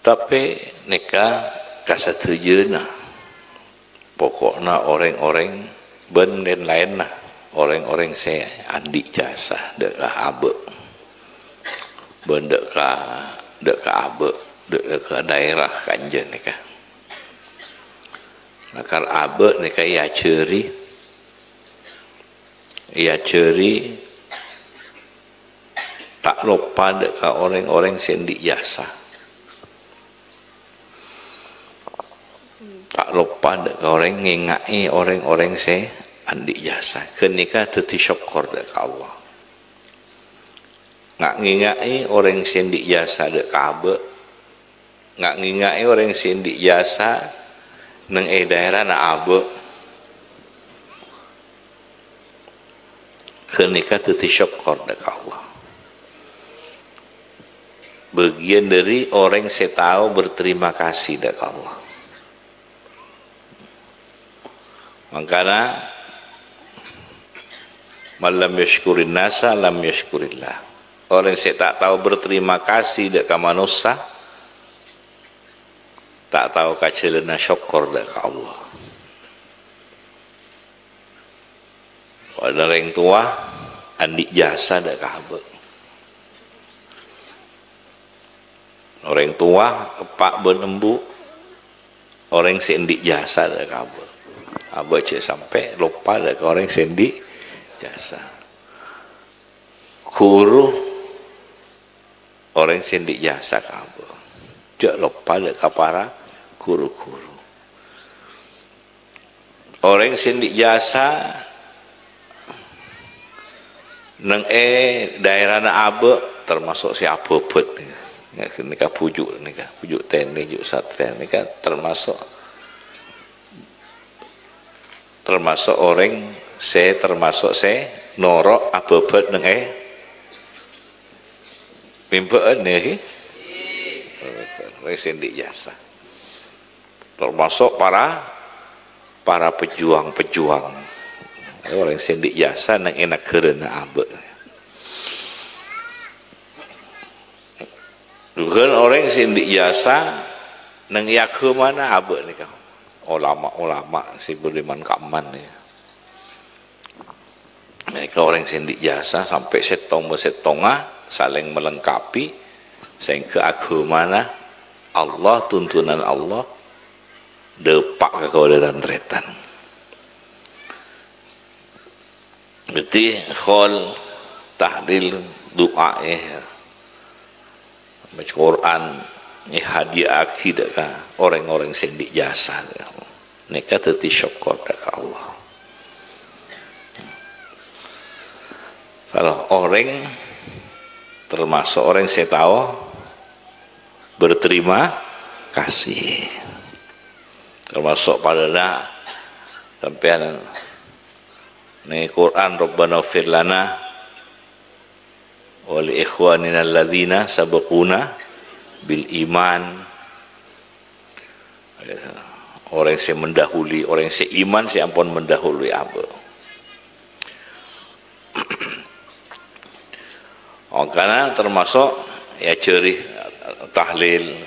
Tapi nikah kasetujuan pokoknya orang-orang ben dan lain lah, orang-orang saya andik jasa dekat abe ben dekat abe dekat daerah kanjen nikah nakal abe nikah ia ceri tak lupa dekat orang-orang sendik jasa, tak lupa dekat orang ngingai orang-orang se andik jasa kenika teti syukur dekat Allah ngak ngingai orang sendik jasa dekat abe ngak ngingai orang sendik jasa neng daerah na abe kenika teti syukur dekat Allah. Bagian dari orang yang tahu berterima kasih dekat Allah. Makanya malam yashkurin nasa lam yashkurillah. Orang yang tak tahu berterima kasih dekat manusia, tak tahu kacelana syukur dekat Allah. Ada orang tua andik jasa dekat abah. Orang tua pak benembu orang sendik jasa dekat abah. Abah cek sampai lupa dekat orang sendik jasa. Guru orang sendik jasa ke abah. Cek lupa dekat para guru-guru. Orang sendik jasa neng daerah na abah termasuk si abobet. Nikah pujuk teni juk satria nikah termasuk orang termasuk norok abobet neng pimpaan nih resendik jasa termasuk para pejuang orang sendik jasa neng enak kerana abet. Bukan orang sendik jasa neng yaku mana abe ni kau ulama si Budiman Kaman ni. Mereka orang sendik jasa sampai setongah saling melengkapi sehingga agama Allah tuntunan Allah depak ke kau dan retan. Berarti khol tahlil doa baca Quran hadiah akidah kan orang-orang sendik jasa mereka teti syukur dekat Allah. Kalau orang termasuk orang saya tahu berterima kasih termasuk pada sampai ni Quran Rabbana ighfir lana wali ikhwanina alladzina sabaquna bil iman. Orang yang mendahului orang yang iman saya ampun mendahului apa. Karena termasuk ya ceri tahlil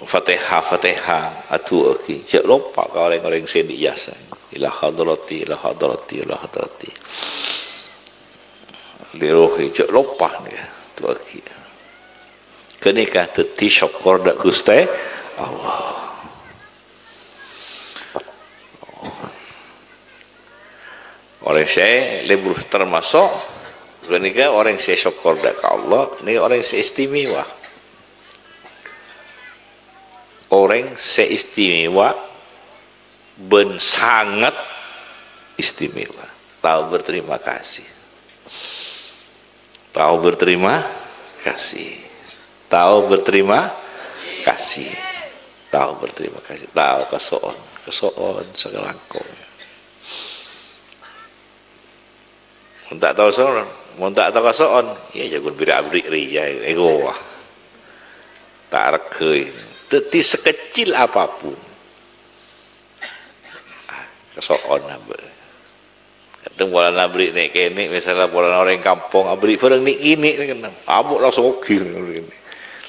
Fatihah atau aki cak lupa kalau orang-orang sendik jasa ila hadrati lirohi cak lupa ni tu aki kenika teti syukur dak Gusti Allah. Orang saya lebih termasuk kenika orang saya syukur dak Allah ni orang saya istimewa. Orang saya istimewa ben sangat istimewa tahu berterima kasih. Tahu berterima kasih, tahu berterima kasih, tahu berterima kasih, tahu kesoon segelangkung. Tak tahu seorang, tak tahu kesoon, ya jago bira-brik ria, ego, tak rekei, teti sekecil apapun, kesoon apa. Kadang bola nabrik nek kene misalnya bola orang kampung abrik bareng nik ini kan abuk langsung oke ngene.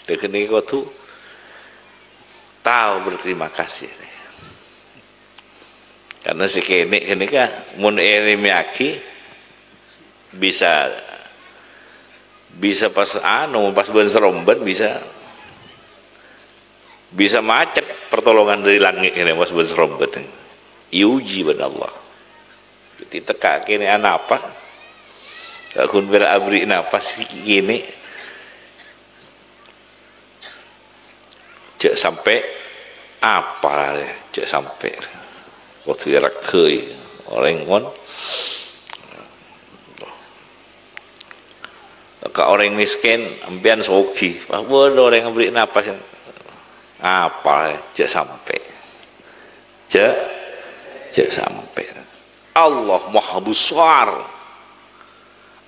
Dek kene kok tu tahu berterima kasih. Karena si kene kan mun miyaki bisa pas pas ben seromben bisa macet pertolongan dari langit ini pas ben seromben. Iuji ben Allah. Jadi teka kene apa? Kun berabri napa sih kene? Cek sampai apa ya? Cek sampai waktu dia rakai orang ngon. Kalau orang miskin, ambian soki. Bodoh orang yang beri napas. Apa? Cek sampai. Cek sampai. Allah Maha Besar.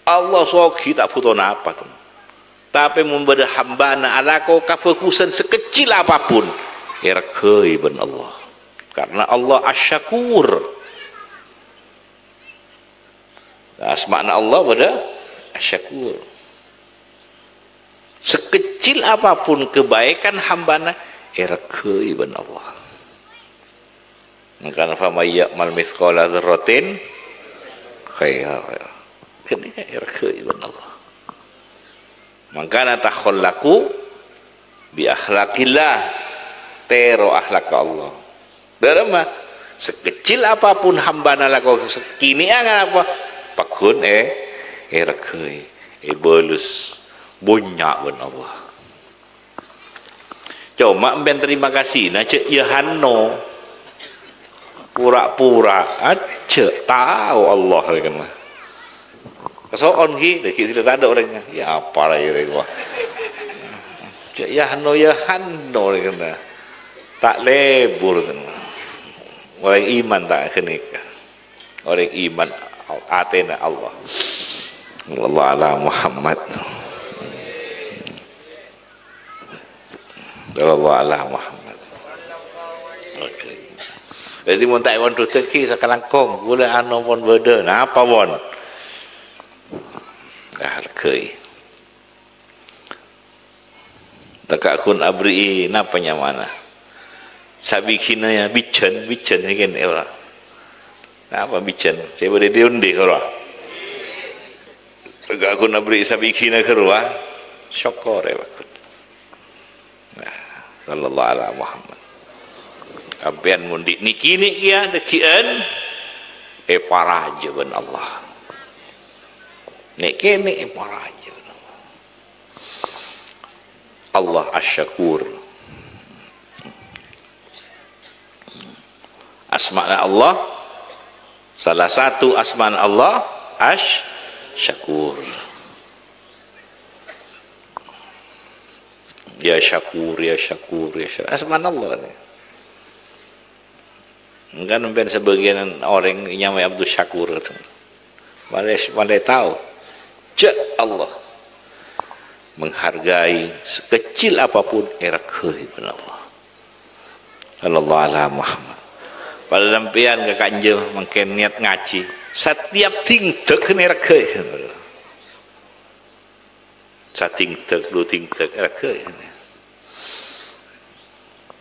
Allah soki tak putus napas. Tapi memberi hambana ala kau kefokusan sekecil apapun. Irkai ben Allah. Karena Allah Asy-Syakur. Asma'na Allah pada Asy-Syakur. Sekecil apapun kebaikan hambana irkai ben Allah. Maka fa may ya'mal mithqala dzarratin khairan. Kene irkai ben Allah. Maka takhallaku bi akhlaqillah tero akhlak Allah. Dalam sekecil apapun hambana laku kini angan apa pakun irkai bolus bunyak ben Allah. Cuma ben terima kasih na cek ya hanno pura-pura aja tahu Allah kan. Kesoon ki tidak ada orangnya. Ya apa lah ya gua. Cek ya hanno kan. Tak lebur kan. Orang iman tak kenik. Orang iman atena Allah. Allah ala Muhammad. Allah ala Muhammad. Okay. Jadi mun tak won rezeki sakalang kong gula anu pun beda. Nah apa won? Dah lekei. Takak kun abri napanya mana? Sabi kina ya bican kan orang. Apa bican? Saya boleh diundi orang. Takak kun abri sabi kina kerua. Syukur ya bakut. Nah, sallallahu alaihi Muhammad. Ampian mundi niki ya dekian paraja ben Allah. Nek kene paraja ben Allah. Allah Asy-Syakur. Asma'na Allah, salah satu asma'na Allah Asy-Syakur. Ya Syakur, ya Syakur, ya Syakur. Asma'na Allah ni. Kan mungkin sebagian orang yang Abdul Syakur itu. Malah tahu. Cek Allah menghargai sekecil apapun irkai kepada Allah. Sallallahu alaihi Muhammad. Pada lampian ke kanje mungkin niat ngaji. Setiap tingtek irkai. Satingtek, dua tingtek irkai.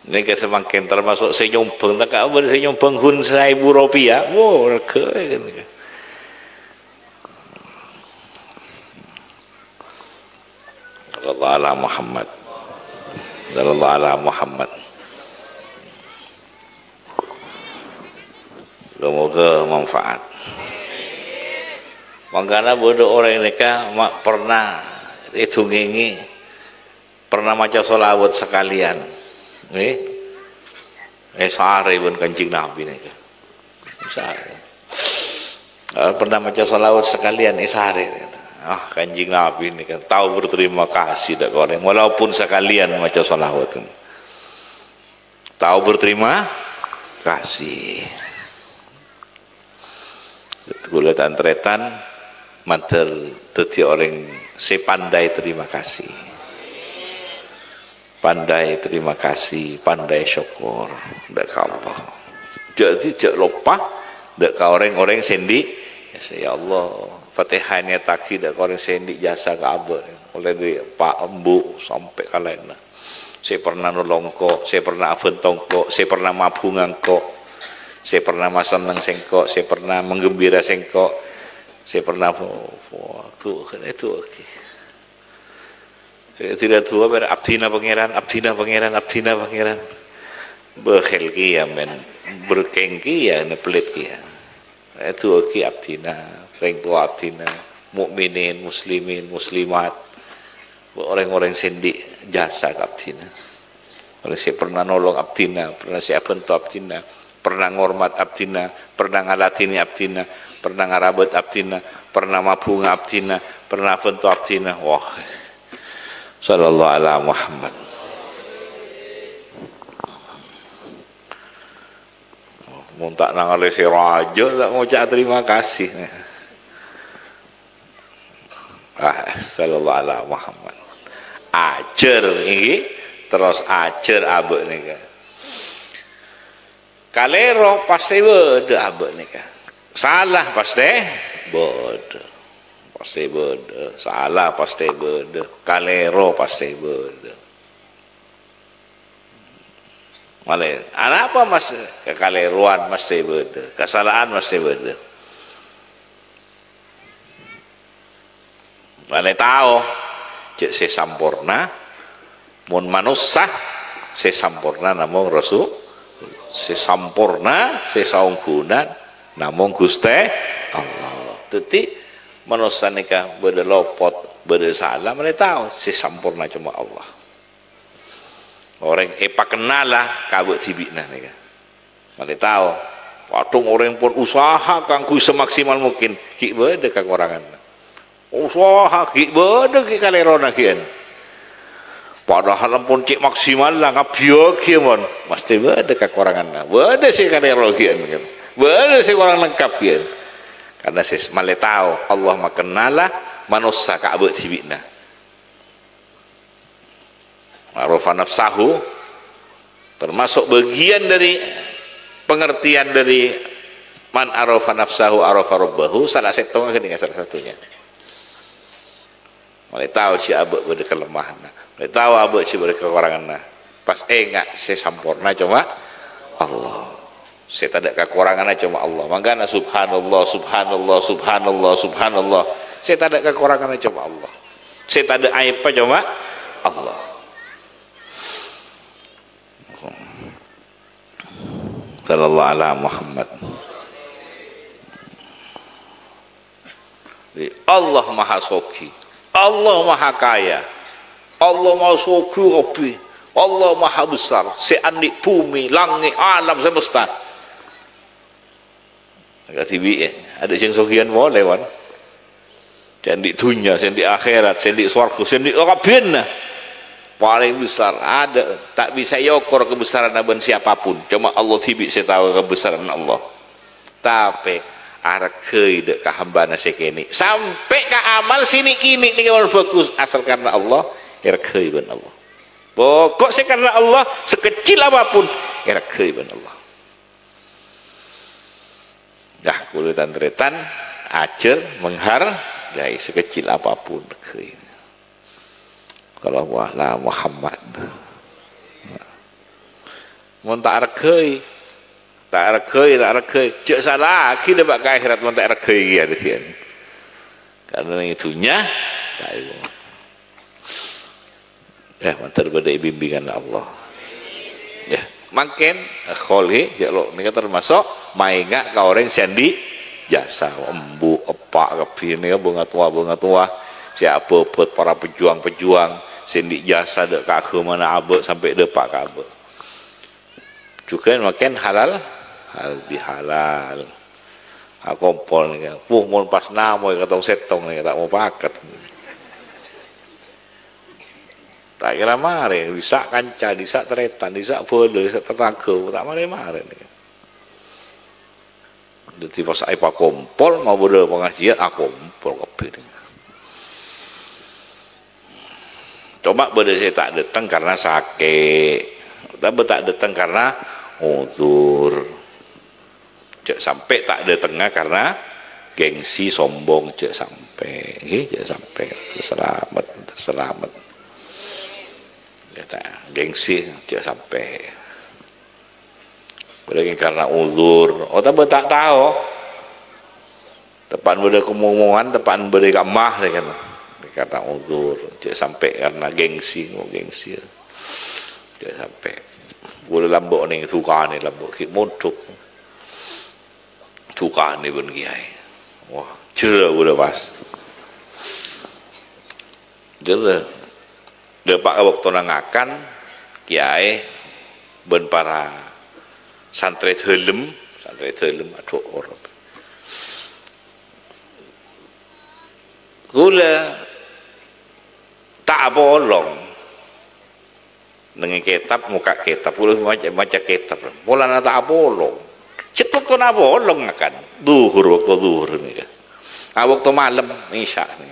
Ini semakin termasuk saya nyumbang tak apa saya nyumbang hun 1.000 rupiah. Wow, irkai kan. Sallallahu alaihi Muhammad. Sallallahu alaihi Muhammad. Semoga manfaat. Makanya bodoh orang ini kan pernah itu ngingi pernah maca sholawat sekalian. Sehari pun Kanjeng Nabi ni. Sehari. Pernah maca sholawat sekalian sehari. Kanjeng Nabi ini kan tahu berterima kasih dak orang walaupun sekalian maca sholawat. Tahu berterima kasih. Gula tantretan mater teti orang sepandai terima kasih. Pandai terima kasih, pandai syukur dak Allah. Jadi jak lupa dak orang-orang sendi ya Allah Fatihahnya taki dak orang sendi jasa ke abad oleh di Pak Embu sampai kalena saya pernah nolong kok, saya pernah abentong kok, saya pernah mabungan kok, saya pernah maseneng sengkok, saya pernah menggembira sengkok, saya pernah itu oke. Tidak tua ber abdina pangeran, abdina pangeran, abdina pangeran. Bekhel kia men, berkengki ya nepelit kia. Itu oke abdina, reng tua abdina, mukminin, muslimin, muslimat. Orang-orang sendi jasa ke abdina. Kalau saya pernah nolong abdina, pernah saya bantu abdina, pernah ngormat abdina, pernah ngalatini abdina, pernah ngarabet abdina, pernah mabunga abdina, pernah bantu abdina. Wah, sallallahu ala Muhammad. Mau tak nangali si raja, tak mau cak terima kasih. Sallallahu ala Muhammad. Ajar ini terus ajar abek nika. Kalero pasti beda abek nika. Salah pasti beda. Pasti beda. Salah pasti beda. Kalero pasti beda. Malah, apa mas kekaleruan mesti beda. Kesalahan mesti beda. Malah tahu. Cek se sampurna mun manusia se sampurna namung rasul se sampurna se saungkunan namung Gusti Allah. Teti manusia nika beda lopot beda salah mana tahu se sampurna cuma Allah. Orang pak kenalah kabut tibikna nika mana tahu patung orang pun usaha kangku semaksimal mungkin ki beda kekurangan usaha ki beda ki kalerona kian padahal pun cik maksimal lah ngabiok kian mesti beda kekurangan beda si kalero kian beda si orang lengkap kian karena si male tahu Allah makenala manusia kabut tibikna ma'rufa nafsahu termasuk bagian dari pengertian dari man arafa nafsahu arafa rabbahu salah satu dengan salah satunya. Mulai tahu si abek pada kelemahan, mulai tahu abek si pada kekurangan. Pas enggak saya sempurna cuma Allah. Saya tak ada kekurangan cuma Allah. Makanya subhanallah, subhanallah, subhanallah, subhanallah. Saya tak ada kekurangan cuma Allah. Saya tak ada aib cuma Allah. Sallallahu alaihi Muhammad. Allah Maha Soki, Allah Maha Kaya, Allah Maha Soki, Allah Maha Besar, seandik bumi, langit, alam semesta. Agak tibi ada yang sokian boleh wan. Seandik dunia, seandik akhirat, seandik swarga, seandik kabehna. Paling besar ada, tak bisa yokor kebesaran aban siapapun. Cuma Allah tibi saya tahu kebesaran Allah. Tapi arkei dek kahambana sekini sampai ke amal sini kini nih kalau bagus asal karena Allah arkei ben Allah. Pokok saya karena Allah sekecil apapun arkei ben Allah. Dah kulutan tretan acer menghargai sekecil apapun arkei. Kalau wala Muhammad mun tak argai cek salah kita bak akhirat mun tak argai ya kian karena itunya ya mantar pada bimbingan Allah ya makin kholi ya lo ini termasuk mainga ka orang sandi jasa embu epak kepine bunga tua siapa buat para pejuang sendi jasa dek kaku mana abek sampai depak kabel juga makin halal bihalal kompol nih mau pas namo ketong setong nih tak mau paket tak kira mare bisa kanca bisa teretan bisa bodoh bisa tertago tak mare nih jadi pas apa kompol mau bodoh pengajian kompol kopi coba pada saya tak datang karena sakit tapi tak datang karena uzur cek sampai tak datang karena gengsi sombong cek sampai selamat kata gengsi dia sampai boleh karena uzur tak tahu tepan beda kemomongan tepan beda kamah dia kata karena uzur dia sampai karena gengsi dia sampai boleh lambok ni suka ni lambok kit modok suka ni pun kiai wah cerah boleh pas dia pak waktu nangakan kiai ben para santri helm aduh orang gula tak bolong dengan kitab muka kitab gula baca kitab bola na tak bolong cetuk tu na bolong akan waktu duhur ni kan waktu malam isya ni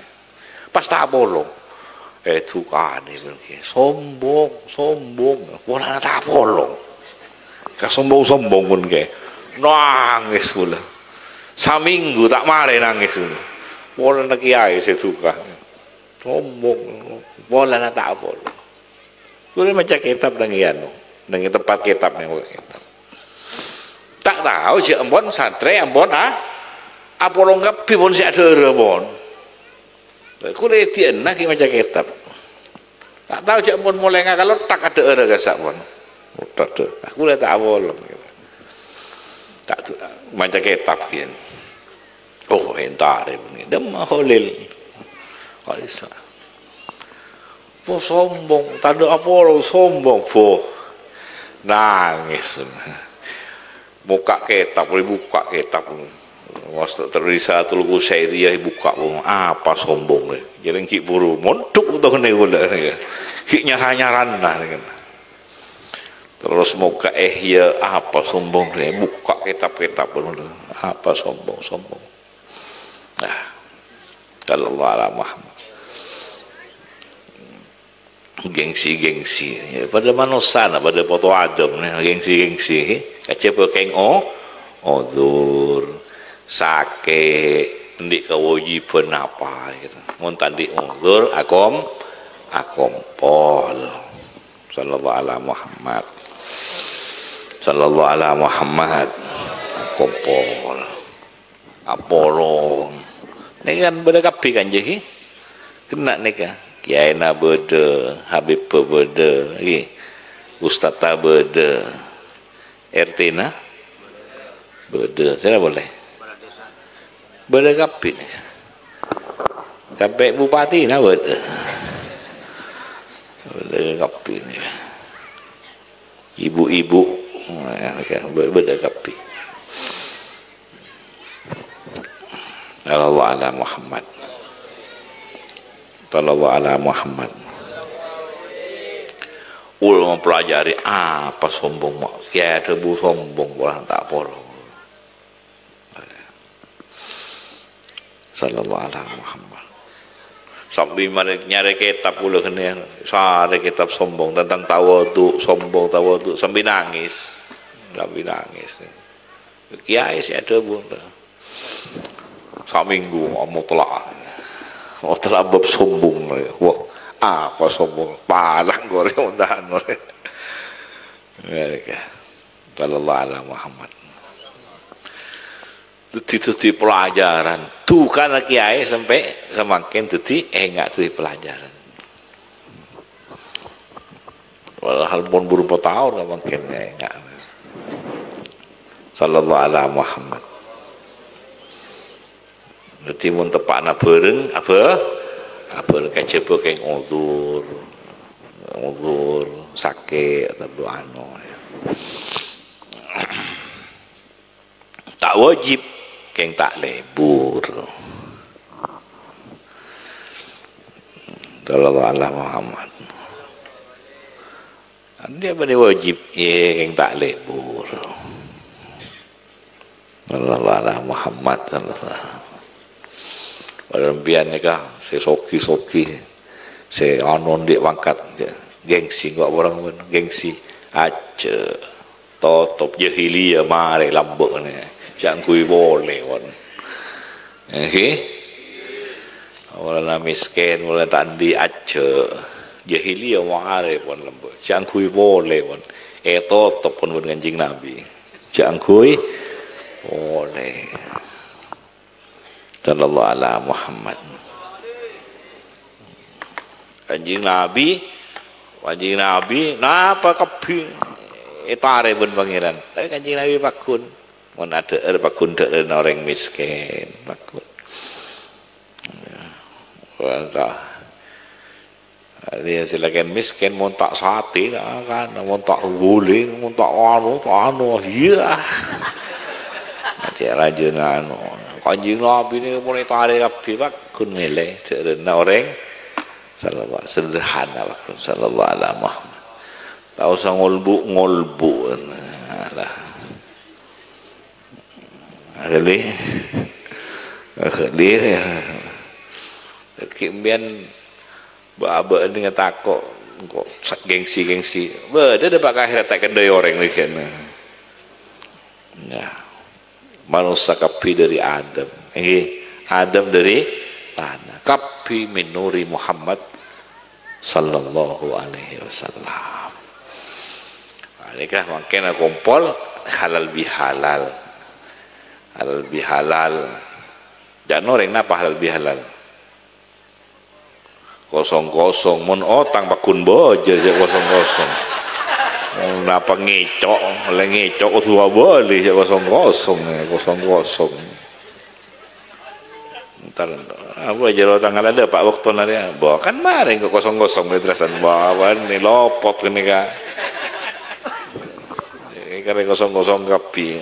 pas tak bolong tukar ni sombong bola na tak bolong sombong pun ke nangis pula saminggu tak mare nangis pula bola na kiai saya suka sombong bola na tak bolong boleh baca kitab dengan tempat kitab ni tak tahu si ambon santri ambon apolong kapi pun si ada rebon kulit dia nak baca kitab tak tahu si ambon mulai kalau tak ada era gasak pun aku lihat tak bolong tak baca kitab kian oh entar dem holil kalisa po sombong tanda apa sombong po nangis buka kitab waktu terisa tulku saya buka pun apa sombong ni jadi kik buru montuk tu ni gula ni kik nyaran lah terus muka ya apa sombong ni buka kitab pun apa sombong nah kalau Allah Muhammad gengsi ya, pada manusia pada foto Adam gengsi kaca pakai uzur sakit ndik kewajiban apa gitu mun tadi uzur akom pol sallallahu ala Muhammad akom pol apolong ni kan beda kapi kan je kena ni kan kiai na beda habib beda lagi ustaz ta beda RT na beda saya boleh beda kapi sampai bupati na beda kapi ni ibu-ibu beda kapi Allah ala Muhammad sallallahu ala Muhammad ulama mempelajari apa sombong mak kiai tebu sombong orang tak bolong sallallahu ala Muhammad sampai nyari kitab pula kena sare kitab sombong tentang tawaduk sombong tawaduk sampai nangis kiai si ada pun saminggu mutlak bab sombong wah apa sombong palang goreng undahan mereka sallallahu ala Muhammad tuti pelajaran tu kan kiai sampai semakin tuti enggak tuti pelajaran walhal pun berupa tahun makin enggak sallallahu ala Muhammad nanti mun tepak na bareng apa kaca pakai uzur sakit atau anu tak wajib keng tak lebur sallallahu alaihi Muhammad dia bani wajib keng tak lebur sallallahu alaihi Muhammad sallallahu Perempian ni kah, saya soki, saya anon dia pangkat, gengsi kok orang pun, gengsi, aja, totop jahiliyah mari lambuk ni, jangan kui boleh pun, okay? Orang miskin, orang tandi aja, jahiliyah wangare pun lembu jangkui boleh pun top pun Kanjeng Nabi jangkui boleh sallallahu ala Muhammad Kanjeng Nabi napa keping etare pun pangeran tapi Kanjeng Nabi pakun mun ada pakun dek orang miskin pakun wala dia silakan miskin mun tak sate kan mun tak guling mun tak anu iya macam rajin anu Kanjeng Nabi ni mulai tarik api pakun nilai derena orang sallallahu sederhana pakun sallallahu alaihi Muhammad tak usah ngolbu lah kali kimbian ba dengan takut kok gengsi dia dapat akhirat tak kendai orang ni kan ya manusia kapi dari Adam Adam dari tanah kapi minuri Muhammad sallallahu alaihi wasallam ini kah makanya kumpul halal bihalal jangan orang napa halal bihalal kosong mun otang bakun boja je kosong napa ngecok tua boleh je kosong entar apa jero tanggal ada pak waktu nari bawa kan maring ke kosong madrasan bawa ni lopot kene ka kare kosong kapi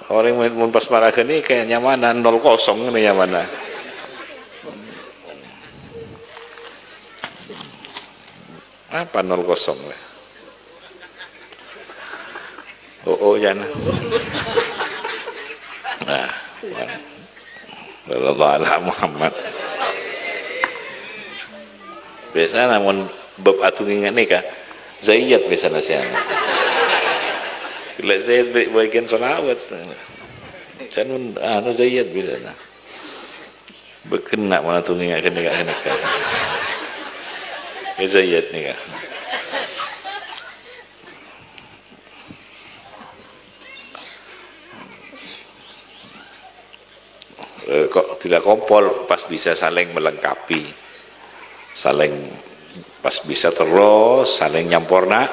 orang mun pas marah ni kayak nyamanan 0 ni nyamana apa 0 jangan nah sallallahu alaihi Muhammad biasa namun bab atung ingat ni kah Zayyad biasa nasihat bila Zayyad bagian salawat jangan anu Zayyad biasa nah berkena mana atung ingat kena Zayyad ni kah kok tidak kompol pas bisa saling melengkapi pas bisa terus saling nyampurna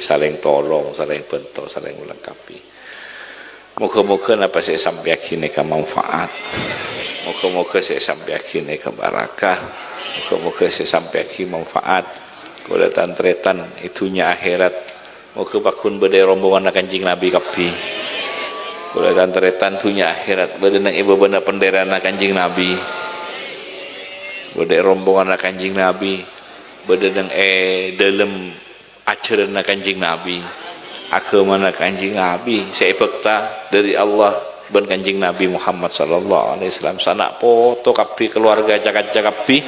saling tolong saling bentuk saling melengkapi moga-moga apa saya sampai akhirnya ke manfaat moga-moga saya sampai akhirnya ke barakah moga-moga saya sampai akhirnya manfaat kalau tantretan itunya akhirat moga bakun bedai rombongan Kanjeng Nabi kapi kalau tantretan itunya akhirat bedai ibu benda penderaan Kanjeng Nabi bedai rombongan Kanjeng Nabi bedai dalam ajaran Kanjeng Nabi agama Kanjeng Nabi saya bekta dari Allah dan Kanjeng Nabi Muhammad sallallahu alaihi wasallam sanak foto kapi keluarga jaga-jaga kapi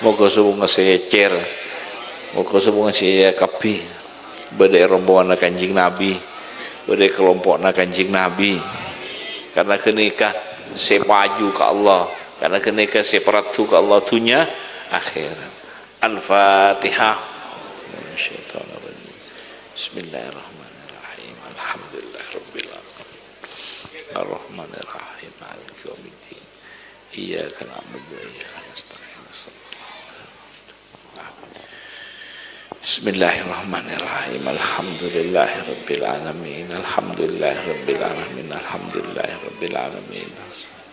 moga subung secer moga subung saya kapi bedai rombongan Kanjeng Nabi bedai kelompok Kanjeng Nabi karena kenikah saya maju ke Allah karena kenikah saya peratu ke Allah tunya akhirat Al-Fatihah Bismillahirrahmanirrahim Alhamdulillahirabbil alamin Ar-Rahmanirrahim Maliki yaumiddin Iyyaka na'budu wa iyyaka nasta'in Bismillahirrahmanirrahim Alhamdulillahirabbil alamin Alhamdulillahirabbil alamin Alhamdulillahirabbil alamin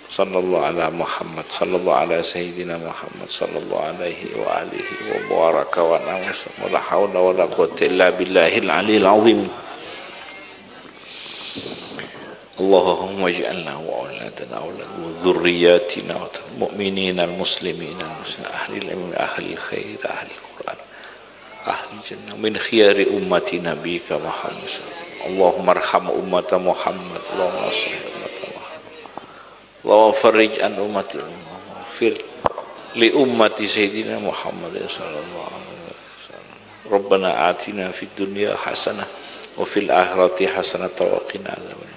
Sallallahu ala Muhammad Sallallahu ala Sayyidina Muhammad Sallallahu alaihi wa alihi wa baraka wa na'usam wa la hawla wa la quwwata illa billahil aliyil azim Allahumma ij'alna wa auladana wa dhurriyyatina wa mu'minina al-muslimina ahli al-ilm ahli al-khair ahli al-Quran ahli jannah min khiyari ummati nabika Muhammad Allahumma arham ummata Muhammad Allahumma salli Allahumma farij an ummati fir li ummati sayyidina Muhammad sallallahu alaihi wasallam Rabbana atina fid dunya hasanah wa fil akhirati hasanah wa qina adzabannar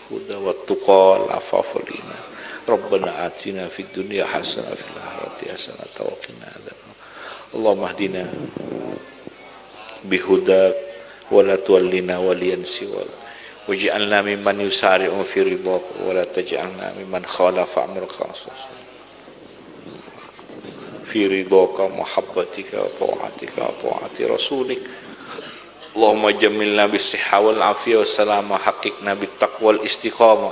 huda wat tuqa wal afafa lina Rabbana atina fid dunya hasanah fil akhirati hasanah wa qina adzabannar. Allahumma hdina bihudak wa la tuwallina waliyan siwak waj'alna mimman yusari'u fi ridhak wa la taj'alna mimman khalafa amraka fi ridhaka muhabbatika wa ta'atika wa ta'ati rasulik. Allahumma jamilna bis sihha wal afiyah was salamah haqiqna bit taqwa wal istiqamah.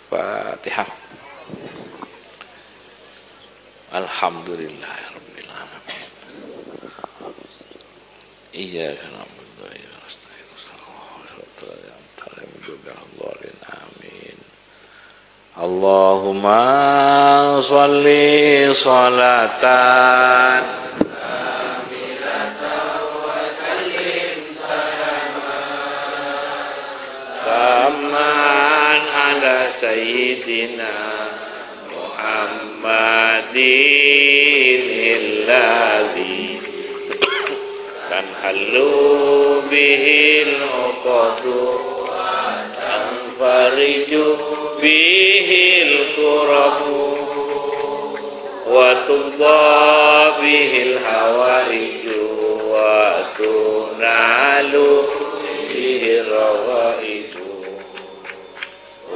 Al-Fatihah. Alhamdulillahirabbil alamin. Iyyaka na'budu wa iyyaka nasta'in. Amin. Allahumma sholli sholatan taman ala sayyidina Muhammadin alladhi tanhallu bihil uqadu tanfariju bihil kurabu wa tudda bihil hawaiju wa tunalu bihil rawaidu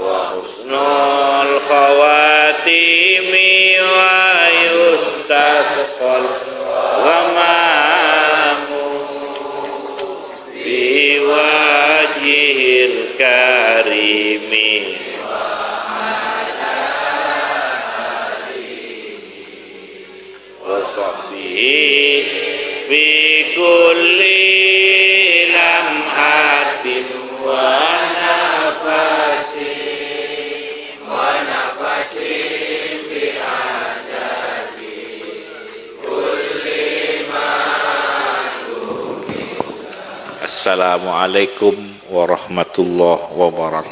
wa husnul khawatimi wa yustasqal ghamamu biwajhil karimi wa sahbihi bikulli lamhatin wa Assalamualaikum warahmatullahi wabarakatuh.